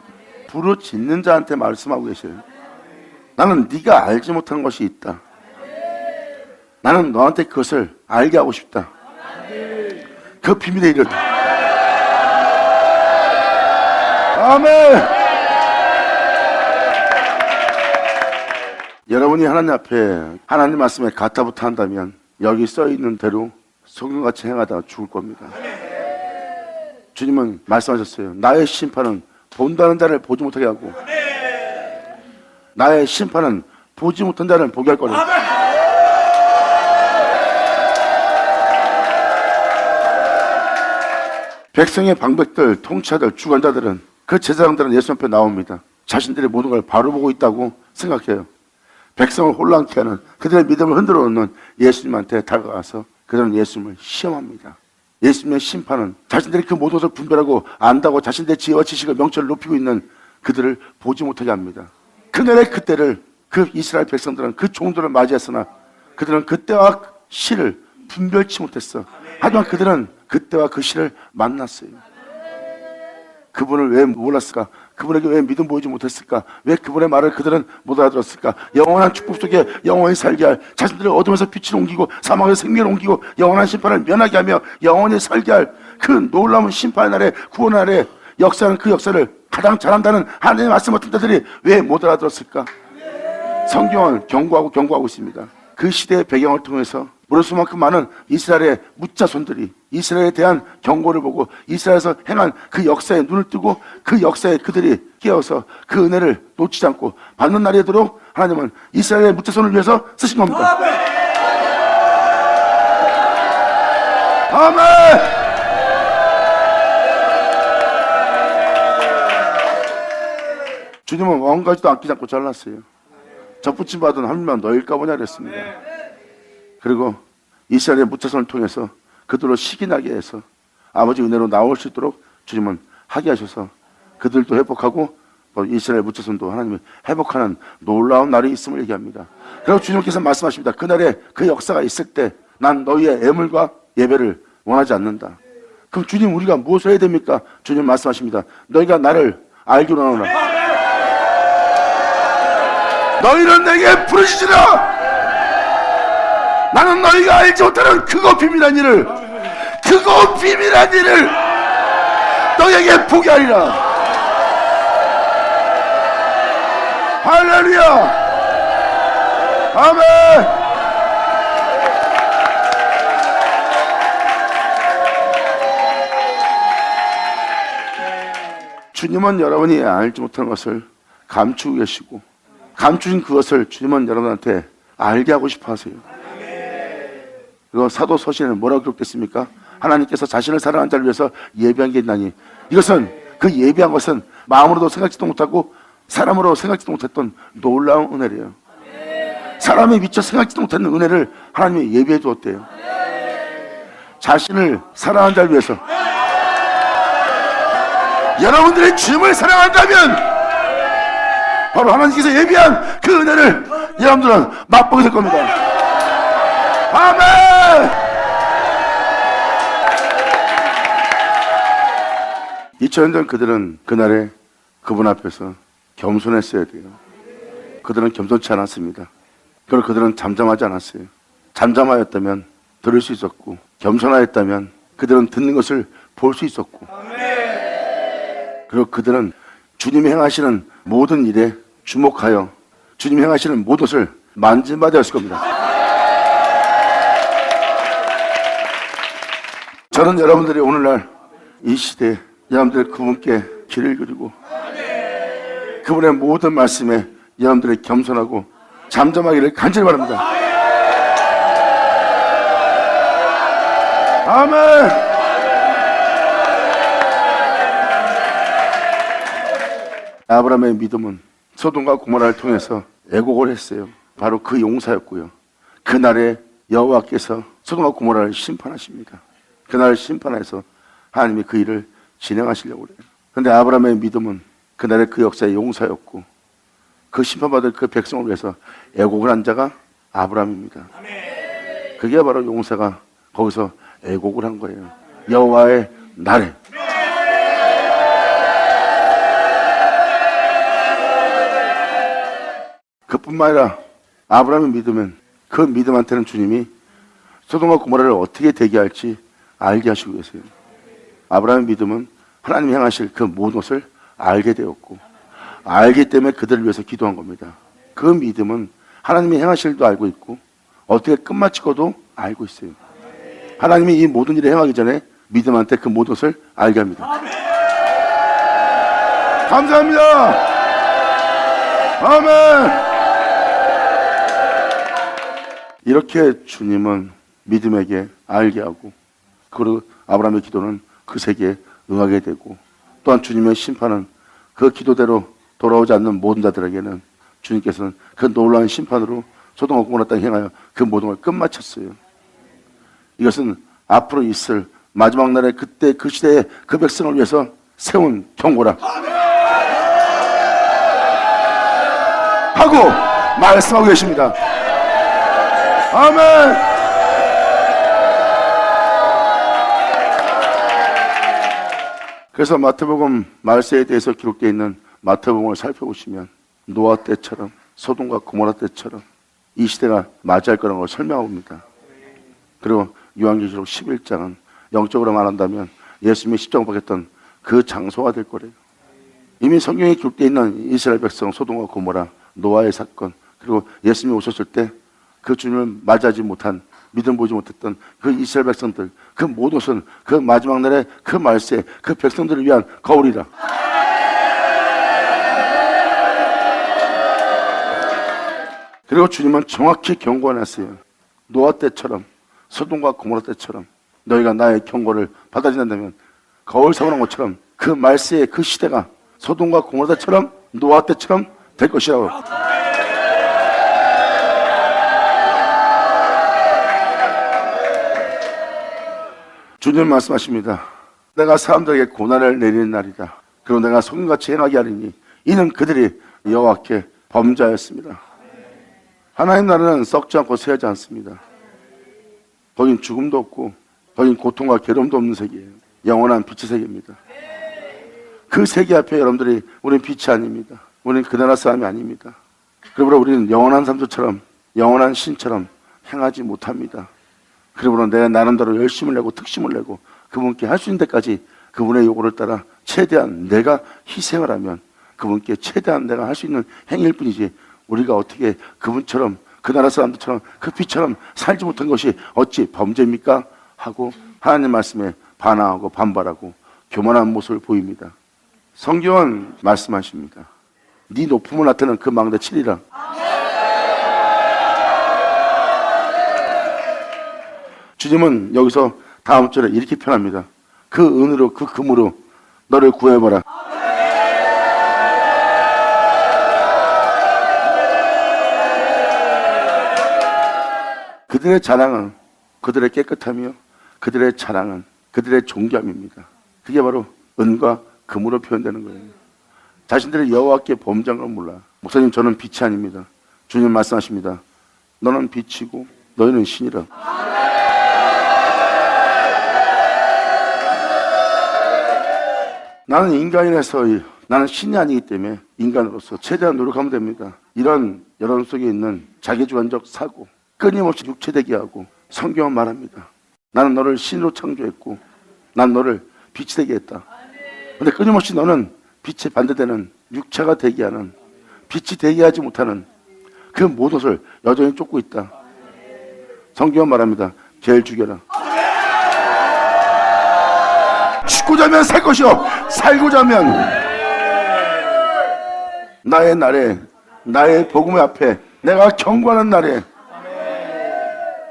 부르짖는 자한테 말씀하고 계셔요. 나는 네가 알지 못한 것이 있다. 나는 너한테 그것을 알게 하고 싶다. 그 비밀의 일을. 아멘. 여러분이 하나님 앞에 하나님 말씀에 가타부타 한다면 여기 써있는 대로 성경같이 행하다가 죽을 겁니다. 주님은 말씀하셨어요. 나의 심판은 본다는 자를 보지 못하게 하고 나의 심판은 보지 못한 자를 보게 할 거다. 백성의 방백들, 통치자들, 주관자들은, 그 제사장들은 예수 앞에 나옵니다. 자신들의 모든 걸 바로 보고 있다고 생각해요. 백성을 혼란케 하는, 그들의 믿음을 흔들어 놓는 예수님한테 다가가서 그들은 예수님을 시험합니다. 예수님의 심판은 자신들이 그 모든 것을 분별하고 안다고 자신들의 지혜와 지식을 명철을 높이고 있는 그들을 보지 못하게 합니다. 그날의 그때를 그 이스라엘 백성들은 그 종들을 맞이했으나 그들은 그때와 시를 분별치 못했어. 하지만 그들은 그때와 그 시를 만났어요. 그분을 왜 몰랐을까? 그분에게 왜 믿음 보이지 못했을까? 왜 그분의 말을 그들은 못 알아들었을까? 영원한 축복 속에 영원히 살게 할, 자신들의 어둠에서 빛을 옮기고 사망에서 생명을 옮기고 영원한 심판을 면하게 하며 영원히 살게 할 그 놀라운 심판의 날에, 구원의 날에 역사하는 그 역사를 가장 잘한다는 하나님의 말씀 같은 자들이 왜 못 알아들었을까? 성경은 경고하고 있습니다. 그 시대의 배경을 통해서 무릇수만큼 많은 이스라엘의 묻자손들이 이스라엘에 대한 경고를 보고 이스라엘에서 행한 그 역사에 눈을 뜨고 그 역사에 그들이 깨어서 그 은혜를 놓치지 않고 받는 날이 되도록 하나님은 이스라엘의 묻자손을 위해서 쓰신 겁니다. 아멘. 주님은 왕가지도 아끼지 않고 잘랐어요. 접붙임 받은 한 명만 너일까 보냐 그랬습니다. 그리고 이스라엘의 묻자손을 통해서 그들로 시기나게 해서 아버지 은혜로 나올 수 있도록 주님은 하게 하셔서 그들도 회복하고 또 이스라엘 묻자손도 하나님이 회복하는 놀라운 날이 있음을 얘기합니다. 그리고 주님께서 말씀하십니다. 그날에 그 역사가 있을 때 난 너희의 애물과 예배를 원하지 않는다. 그럼 주님 우리가 무엇을 해야 됩니까? 주님 말씀하십니다. 너희가 나를 알기로 하노라. 너희는 내게 부르짖으라. 나는 너희가 알지 못하는 크고 비밀한 일을 너희에게 보게 하리라. 할렐루야. 아멘. 주님은 여러분이 알지 못하는 것을 감추고 계시고 감추신 그것을 주님은 여러분한테 알게 하고 싶어 하세요. 그리고 사도 서신에는 뭐라고 기록됐습니까? 하나님께서 자신을 사랑하는 자를 위해서 예비한 게 있나니, 이것은 그 예비한 것은 마음으로도 생각지도 못하고 사람으로 생각지도 못했던 놀라운 은혜래요. 사람이 미처 생각지도 못했는 은혜를 하나님이 예비해 주었대요. 자신을 사랑하는 자를 위해서, 여러분들의 주님을 사랑한다면 바로 하나님께서 예비한 그 은혜를 여러분들은 맛보게 될 겁니다. 아멘. 2000년 전 그들은 그날에 그분 앞에서 겸손했어야 돼요. 그들은 겸손치 않았습니다. 그리고 그들은 잠잠하지 않았어요. 잠잠하였다면 들을 수 있었고, 겸손하였다면 그들은 듣는 것을 볼 수 있었고, 그리고 그들은 주님이 행하시는 모든 일에 주목하여 주님이 행하시는 모든 것을 만진 바 되었을 겁니다. 저는 여러분들이 오늘날 이 시대에 여러분들 그분께 길을 그리고 그분의 모든 말씀에 여러분들이 겸손하고 잠잠하기를 간절히 바랍니다. 아멘. 아브라함의 믿음은 소돔과 고모라를 통해서 애곡을 했어요. 바로 그 용사였고요. 그날에 여호와께서 소돔과 고모라를 심판하십니다. 그날 심판해서 하나님이 그 일을 진행하시려고 그래요. 그런데 아브라함의 믿음은 그날의 그 역사의 용사였고, 그 심판받을 그 백성을 위해서 애곡을 한 자가 아브라함입니다. 그게 바로 용사가 거기서 애곡을 한 거예요. 여호와의 날에. 그뿐만 아니라 아브라함의 믿으면 그 믿음한테는 주님이 소돔과 고모라를 어떻게 대기할지 알게 하시고 계세요. 아브라함의 믿음은 하나님이 행하실 그 모든 것을 알게 되었고, 알기 때문에 그들을 위해서 기도한 겁니다. 그 믿음은 하나님이 행하실 일도 알고 있고 어떻게 끝마치고도 알고 있어요. 하나님이 이 모든 일을 행하기 전에 믿음한테 그 모든 것을 알게 합니다. 감사합니다. 아멘. 이렇게 주님은 믿음에게 알게 하고, 그리고 아브라함의 기도는 그 세계에 응하게 되고, 또한 주님의 심판은 그 기도대로 돌아오지 않는 모든 자들에게는 주님께서는 그 놀라운 심판으로 소돔과 고모라 땅에 행하여 그 모든 걸 끝마쳤어요. 이것은 앞으로 있을 마지막 날에 그때 그 시대의 그 백성을 위해서 세운 경고라 하고 말씀하고 계십니다. 아멘. 그래서 마태복음 말세에 대해서 기록되어 있는 마태복음을 살펴보시면 노아 때처럼 소돔과 고모라 때처럼 이 시대가 맞이할 거라는 걸 설명합니다. 그리고 요한계시록 11장은 영적으로 말한다면 예수님이 십자가 박혔던 그 장소가 될 거래요. 이미 성경에 기록되어 있는 이스라엘 백성 소돔과 고모라, 노아의 사건, 그리고 예수님이 오셨을 때 그 주님을 맞이하지 못한, 믿음 보지 못했던 그 이스라엘 백성들, 그 모든 것은 그 마지막 날에 그 말세, 그 백성들을 위한 거울이라. 그리고 주님은 정확히 경고하셨어요. 노아 때처럼, 소돔과 고모라 때처럼 너희가 나의 경고를 받아들인다면 거울 세우는 것처럼 그 말세의 그 시대가 소돔과 고모라 때처럼, 노아 때처럼 될 것이라고. 주님 말씀하십니다. 내가 사람들에게 고난을 내리는 날이다. 그리고 내가 소금같이 행하게 하리니 이는 그들이 여호와께 범죄하였습니다. 하나님 나라는 썩지 않고 쇠하지 않습니다. 거긴 죽음도 없고 거긴 고통과 괴로움도 없는 세계예요. 영원한 빛의 세계입니다. 그 세계 앞에 여러분들이 우리는 빛이 아닙니다. 우리는 그 나라 사람이 아닙니다. 그러므로 우리는 영원한 삶처럼, 영원한 신처럼 행하지 못합니다. 그러므로 내가 나름대로 열심을 내고 특심을 내고 그분께 할 수 있는 데까지 그분의 요구를 따라 최대한 내가 희생을 하면 그분께 최대한 내가 할 수 있는 행위일 뿐이지, 우리가 어떻게 그분처럼, 그 나라 사람들처럼, 그 빛처럼 살지 못한 것이 어찌 범죄입니까? 하고 하나님 말씀에 반항하고 반발하고 교만한 모습을 보입니다. 성경은 말씀하십니다. 네 높음을 나타내는 그 망대 치리라. 주님은 여기서 다음 절에 이렇게 표현합니다. 그 은으로 그 금으로 너를 구해보라. 그들의 자랑은 그들의 깨끗함이요, 그들의 자랑은 그들의 존귀함입니다. 그게 바로 은과 금으로 표현되는 거예요. 자신들의 여호와께 범죄한 걸 몰라. 목사님, 저는 빛이 아닙니다. 주님 말씀하십니다. 너는 빛이고 너희는 신이라. 나는 인간이라서, 나는 신이 아니기 때문에 인간으로서 최대한 노력하면 됩니다. 이런 여러분 속에 있는 자기주관적 사고, 끊임없이 육체되게 하고, 성경은 말합니다. 나는 너를 신으로 창조했고 난 너를 빛이 되게 했다. 그런데 끊임없이 너는 빛에 반대되는 육체가 되게 하는, 빛이 되게 하지 못하는 그 모든 것을 여전히 쫓고 있다. 성경은 말합니다. 죄를 죽여라. 죽고자 하면 살 것이요, 살고자 하면 나의 날에, 나의 복음의 앞에, 내가 경고하는 날에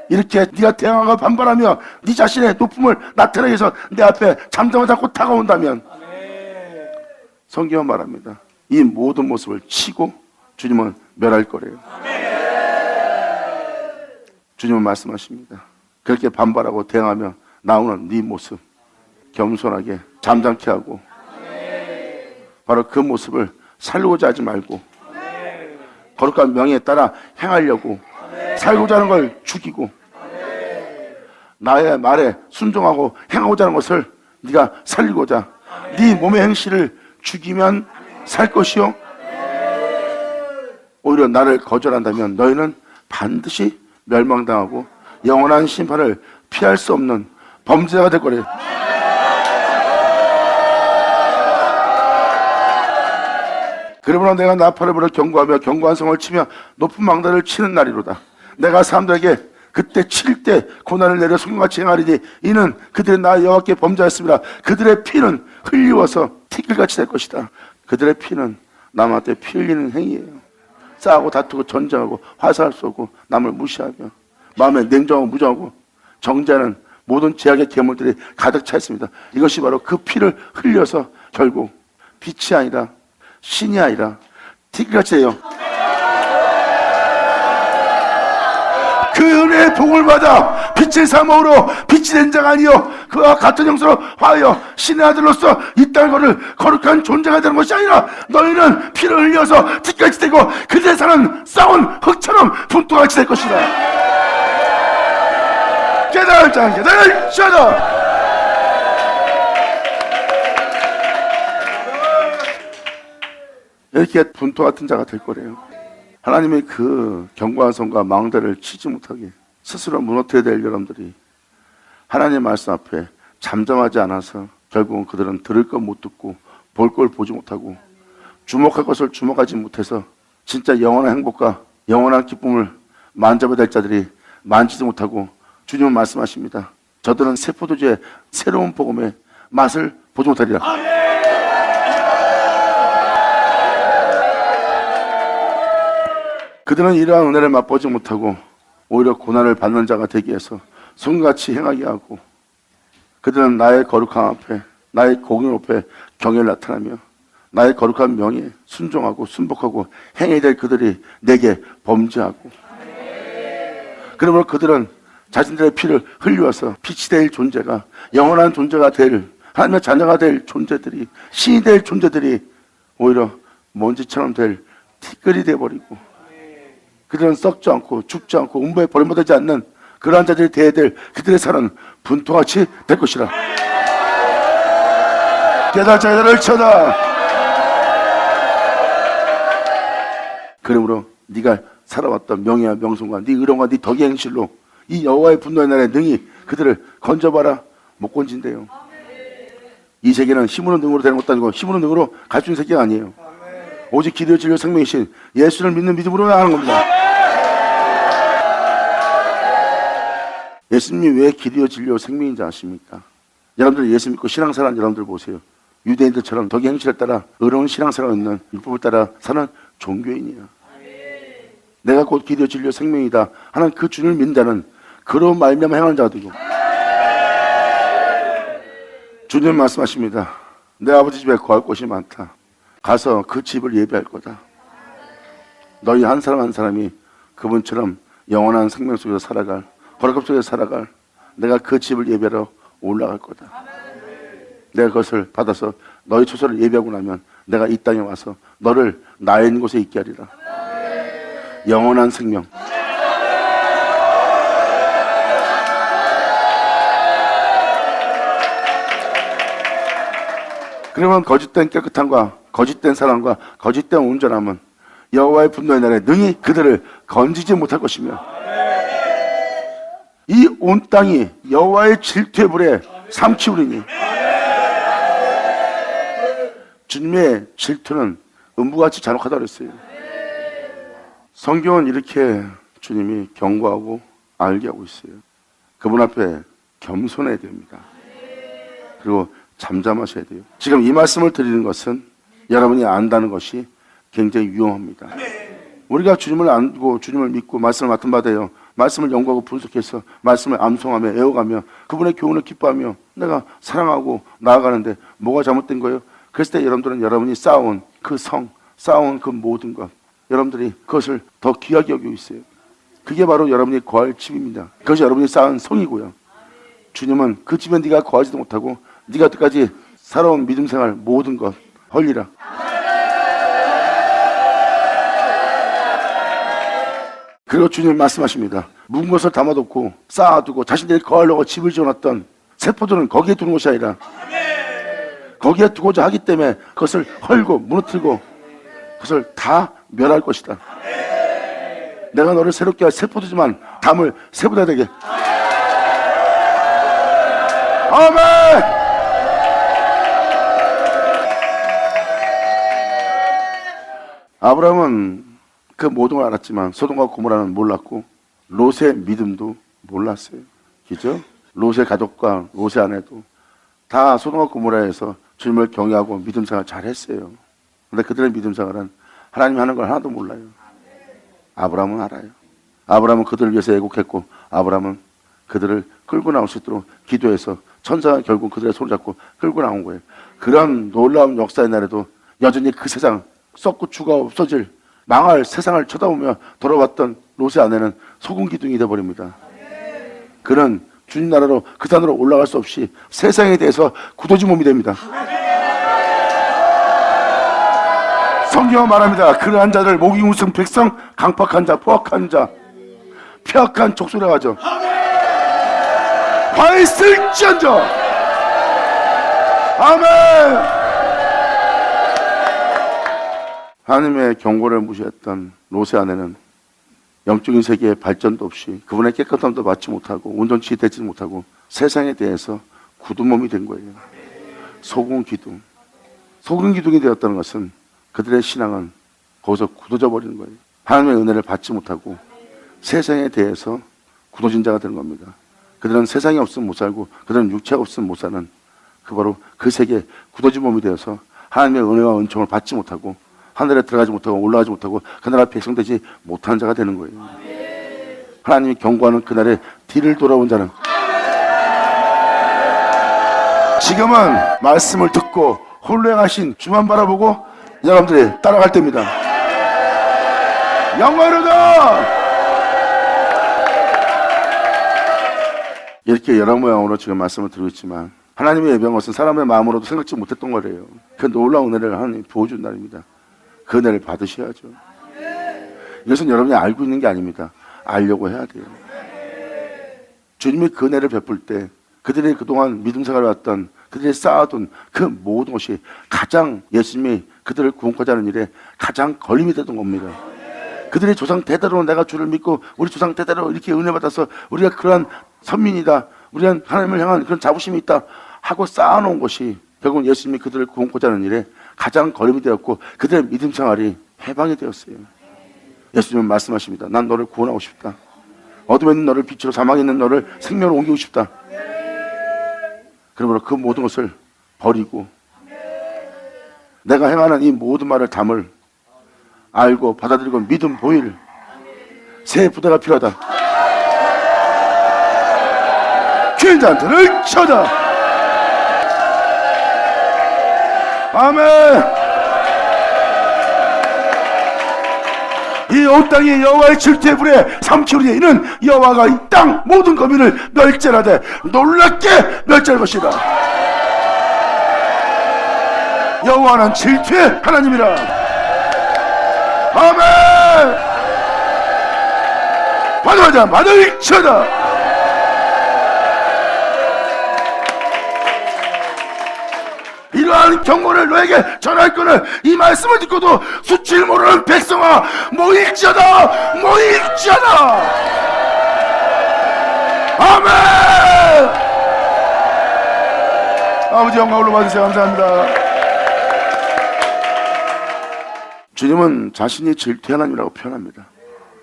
이렇게 네가 대항하고 반발하며 네 자신의 높음을 나타내기 위해서 내 앞에 잠잠을 잡고 다가온다면 성경은 말합니다. 이 모든 모습을 치고 주님은 멸할 거래요. 주님은 말씀하십니다. 그렇게 반발하고 대항하며 나오는 네 모습, 겸손하게 잠잠케 하고 바로 그 모습을 살고자 하지 말고 거룩한 명예에 따라 행하려고 살고자 하는 걸 죽이고 나의 말에 순종하고 행하고자 하는 것을 네가 살리고자 네 몸의 행실을 죽이면 살 것이요, 오히려 나를 거절한다면 너희는 반드시 멸망당하고 영원한 심판을 피할 수 없는 범죄자가 될 거래요. 그러므로 내가 나팔을 불어 경고하며 경고한 성을 치며 높은 망대를 치는 날이로다. 내가 사람들에게 그때 칠 때 고난을 내려 손같이 행하리니 이는 그들의 나 여호와께 범죄하였습니다. 그들의 피는 흘리워서 티끌같이 될 것이다. 그들의 피는 남한테 피 흘리는 행위예요. 싸우고 다투고 전쟁하고 화살 쏘고 남을 무시하며 마음에 냉정하고 무정하고 정죄하는 모든 죄악의 괴물들이 가득 차 있습니다. 이것이 바로 그 피를 흘려서 결국 빛이 아니라 신이 아니라 티끌같이 돼요. 그 은혜의 복을 받아 빛의 사모로 빛이 된 자가 아니요 그와 같은 형상으로 화하여 신의 아들로서 이 땅을 걸을 거룩한 존재가 되는 것이 아니라 너희는 피를 흘려서 티끌같이 되고 그들의 사는 썩은 흙처럼 분토같이 될 것이다. 깨달을 자는 깨달을 자다. 이렇게 분토 같은 자가 될 거래요. 하나님의 그 경고한 손과 망대를 치지 못하게 스스로 무너뜨려야 될 여러분들이 하나님의 말씀 앞에 잠잠하지 않아서 결국은 그들은 들을 것 못 듣고 볼 걸 보지 못하고 주목할 것을 주목하지 못해서 진짜 영원한 행복과 영원한 기쁨을 만져봐야 될 자들이 만지지 못하고 주님은 말씀하십니다. 저들은 새 포도주의 새로운 복음의 맛을 보지 못하리라. 그들은 이러한 은혜를 맛보지 못하고 오히려 고난을 받는 자가 되기 위해서 손같이 행하게 하고 그들은 나의 거룩함 앞에, 나의 공의 앞에 경외를 나타내며 나의 거룩한 명예에 순종하고 순복하고 행해야 될 그들이 내게 범죄하고 그러므로 그들은 자신들의 피를 흘려서 빛이 될 존재가, 영원한 존재가 될, 하나님의 자녀가 될 존재들이, 신이 될 존재들이 오히려 먼지처럼 될 티끌이 되어버리고 그들은 썩지 않고 죽지 않고 음부에 버림받지 않는 그러한 자들이 되어야 될 그들의 살은 분토같이 될 것이라. 깨달자들을 쳐다. 그러므로 네가 살아왔던 명예와 명성과 네 의로움과 네 덕의 행실로 이 여호와의 분노의 날에 능히 그들을 건져봐라. 못 건진대요. 이 세계는 힘으로 능으로 되는 것도 아니고 힘으로 능으로 갈 수 있는 세계가 아니에요. 오직 기도의 진료 생명이신 예수를 믿는 믿음으로 나가는 겁니다. 예수님이 왜 기도의 진료 생명인지 아십니까? 여러분들 예수 믿고 신앙생활 여러분들 보세요. 유대인들처럼 덕의 행실에 따라 의로운 신앙생활을 있는 율법을 따라 사는 종교인이야. 내가 곧 기도의 진료 생명이다 하는 그 주님을 믿는 자는 그런 말미암아 행하는 자가 되고 주님 말씀하십니다. 내 아버지 집에 거할 곳이 많다. 가서 그 집을 예비할 거다. 너희 한 사람 한 사람이 그분처럼 영원한 생명 속에서 살아갈, 거룩함 속에서 살아갈, 내가 그 집을 예배하러 올라갈 거다. 내가 그것을 받아서 너희 처소를 예배하고 나면 내가 이 땅에 와서 너를 나의 있는 곳에 있게 하리라. 영원한 생명. 그러면 거짓된 깨끗함과 거짓된 사랑과 거짓된 온전함은 여호와의 분노의 날에 능히 그들을 건지지 못할 것이며 이 온 땅이 여호와의 질투의 불에 삼키우리니 주님의 질투는 음부같이 잔혹하다고 그랬어요. 성경은 이렇게 주님이 경고하고 알게 하고 있어요. 그분 앞에 겸손해야 됩니다. 그리고 잠잠하셔야 돼요. 지금 이 말씀을 드리는 것은 여러분이 안다는 것이 굉장히 위험합니다. 우리가 주님을 알고 주님을 믿고 말씀을 맡은 바 되어 말씀을 연구하고 분석해서 말씀을 암송하며 애워가며 그분의 교훈을 기뻐하며 내가 사랑하고 나아가는데 뭐가 잘못된 거예요? 그랬을 때 여러분들은 여러분이 쌓아온 그 성, 쌓아온 그 모든 것, 여러분들이 그것을 더 귀하게 여기고 있어요. 그게 바로 여러분이 거할 집입니다. 그것이 여러분이 쌓은 성이고요. 주님은 그 집에 네가 거하지도 못하고 네가 여태까지 살아온 믿음 생활 모든 것 헐리라. 그리고 주님 말씀하십니다. 묵은 것을 담아놓고 쌓아두고 자신들이 거하려고 집을 지어놨던 세포들은 거기에 두는 것이 아니라 거기에 두고자 하기 때문에 그것을 헐고 무너뜨리고 그것을 다 멸할 것이다. 내가 너를 새롭게 할 세포도지만 담을 새보다 되게. 아멘. 아브라함은 그 모든 걸 알았지만 소돔과 고모라는 몰랐고 롯의 믿음도 몰랐어요. 그죠? 롯의 가족과 롯의 아내도 다 소돔과 고모라에서 주님을 경외하고 믿음 생활 잘했어요. 그런데 그들의 믿음 생활은 하나님이 하는 걸 하나도 몰라요. 아브라함은 알아요. 아브라함은 그들을 위해서 애곡했고 아브라함은 그들을 끌고 나올 수 있도록 기도해서 천사가 결국 그들의 손을 잡고 끌고 나온 거예요. 그런 놀라운 역사의 날에도 여전히 그 세상 썩고 죽어 없어질 망할 세상을 쳐다보며 돌아왔던 롯의 아내는 소금 기둥이 되어버립니다. 그는 주님 나라로 그 산으로 올라갈 수 없이 세상에 대해서 굳어진 몸이 됩니다. 성경은 말합니다. 그러한 자들 목이 우승 백성 강팍한 자 포악한 자 폐악한 족속이라고 하죠. 화에 쓸지언정. 아멘. 하나님의 경고를 무시했던 롯의 아내는 영적인 세계의 발전도 없이 그분의 깨끗함도 받지 못하고 온전치 되지 못하고 세상에 대해서 굳은 몸이 된 거예요. 소금 기둥. 소금 기둥이 되었다는 것은 그들의 신앙은 거기서 굳어져 버리는 거예요. 하나님의 은혜를 받지 못하고 세상에 대해서 굳어진 자가 되는 겁니다. 그들은 세상이 없으면 못 살고 그들은 육체가 없으면 못 사는 그 바로 그 세계에 굳어진 몸이 되어서 하나님의 은혜와 은총을 받지 못하고 하늘에 들어가지 못하고 올라가지 못하고 그 나라 백성되지 못하는 자가 되는 거예요. 하나님이 경고하는 그날에 뒤를 돌아온 자는 지금은 말씀을 듣고 홀로 행하신 주만 바라보고 여러분들이 따라갈 때입니다. 영광이로다. 이렇게 여러 모양으로 지금 말씀을 드리고 있지만 하나님의 예배한 것은 사람의 마음으로도 생각지 못했던 거래요. 그 놀라운 은혜를 하나님이 부어준 날입니다. 그 은혜를 받으셔야죠. 이것은 여러분이 알고 있는 게 아닙니다. 알려고 해야 돼요. 주님이 그 은혜를 베풀 때 그들이 그동안 믿음 생활을 했던 그들이 쌓아둔 그 모든 것이 가장 예수님이 그들을 구원하자 하는 일에 가장 걸림이 되던 겁니다. 그들의 조상 대대로 내가 주를 믿고 우리 조상 대대로 이렇게 은혜 받아서 우리가 그러한 선민이다. 우리는 하나님을 향한 그런 자부심이 있다 하고 쌓아놓은 것이 결국 예수님이 그들을 구원하자 하는 일에 가장 걸림이 되었고 그들의 믿음 생활이 해방이 되었어요. 예수님은 말씀하십니다. 난 너를 구원하고 싶다. 어둠에 있는 너를 빛으로 사망에 있는 너를 생명으로 옮기고 싶다. 그러므로 그 모든 것을 버리고 내가 행하는 이 모든 말을 담을 알고 받아들이고 믿음 보일 새 부대가 필요하다. 귀한 자들을 쳐다. 아멘. 이 온 땅이 여호와의 질투의 불에 삼키우니 이는 여호와가 이 땅 모든 거민을 멸절하되 놀랍게 멸절할 것이다. 여호와는 질투의 하나님이라. 아멘. 받아자 받을지어다. 이러한 경고를 너에게 전할 거는 이 말씀을 듣고도 수치를 모르는 백성아 모일지어다 모일지어다. 아멘. 아버지 영광 올려받으세요. 감사합니다. 주님은 자신이 질투의 하나님이라고 표현합니다.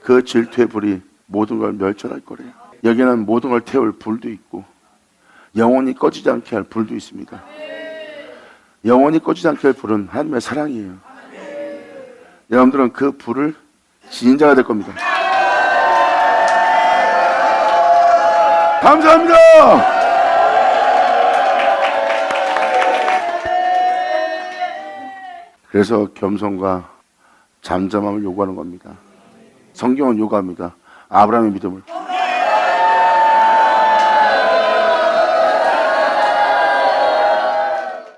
그 질투의 불이 모든 걸 멸절할 거래요. 여기는 모든 걸 태울 불도 있고 영원히 꺼지지 않게 할 불도 있습니다. 영원히 꺼지지 않게 할 불은 하나님의 사랑이에요. 여러분들은 그 불을 지닌 자가 될 겁니다. 감사합니다. 그래서 겸손과 잠잠함을 요구하는 겁니다. 성경은 요구합니다. 아브라함의 믿음을.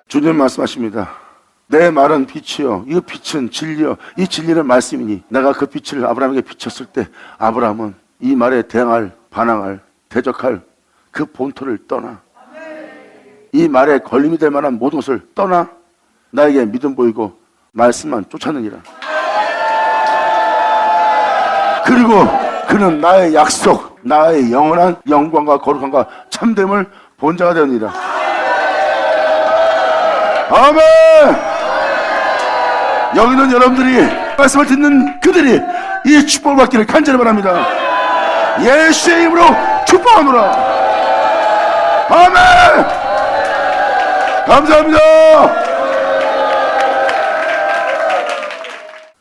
주님 말씀하십니다. 내 말은 빛이요 이 빛은 진리요 이 진리는 말씀이니 내가 그 빛을 아브라함에게 비쳤을 때 아브라함은 이 말에 대항할 반항할 대적할 그 본토를 떠나 이 말에 걸림이 될 만한 모든 것을 떠나 나에게 믿음 보이고 말씀만 쫓았느니라. 그리고 그는 나의 약속 나의 영원한 영광과 거룩함과 참됨을 본 자가 되었느니라. 아멘. 여기 있는 여러분들이 말씀을 듣는 그들이 이 축복을 받기를 간절히 바랍니다. 예수의 이름으로 축복하노라. 아멘. 감사합니다.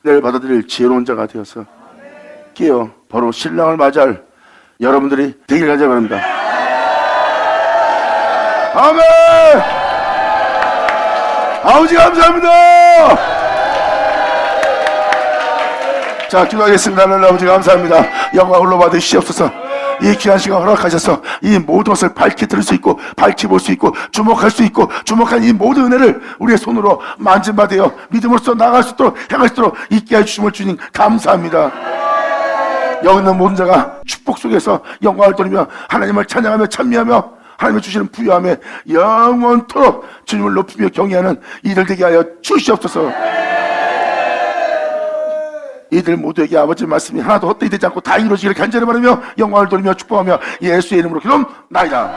내일 받아들일 지혜로운 자가 되어서 깨어 바로 신랑을 맞이할 여러분들이 되기를 간절히 바랍니다. 아멘. 아버지 감사합니다. 자 기도하겠습니다. 하나님 아버지 감사합니다. 영광 홀로 받으시옵소서. 이 귀한 시간 허락하셔서 이 모든 것을 밝히 들을 수 있고 밝히 볼 수 있고 주목할 수 있고 주목한 이 모든 은혜를 우리의 손으로 만짐받아요 믿음으로써 나아갈 수 있도록 행할 수 있도록 있게 해주심을 주님 감사합니다. 여기 있는 모든 자가 축복 속에서 영광을 돌리며 하나님을 찬양하며 찬미하며 하나님의 주시는 부유함에 영원토록 주님을 높이며 경외하는 이들 되게 하여 주시옵소서. 이들 모두에게 아버지의 말씀이 하나도 헛되이 되지 않고 다 이루어지기를 간절히 바라며 영광을 돌리며 축복하며 예수의 이름으로 기도합나이다.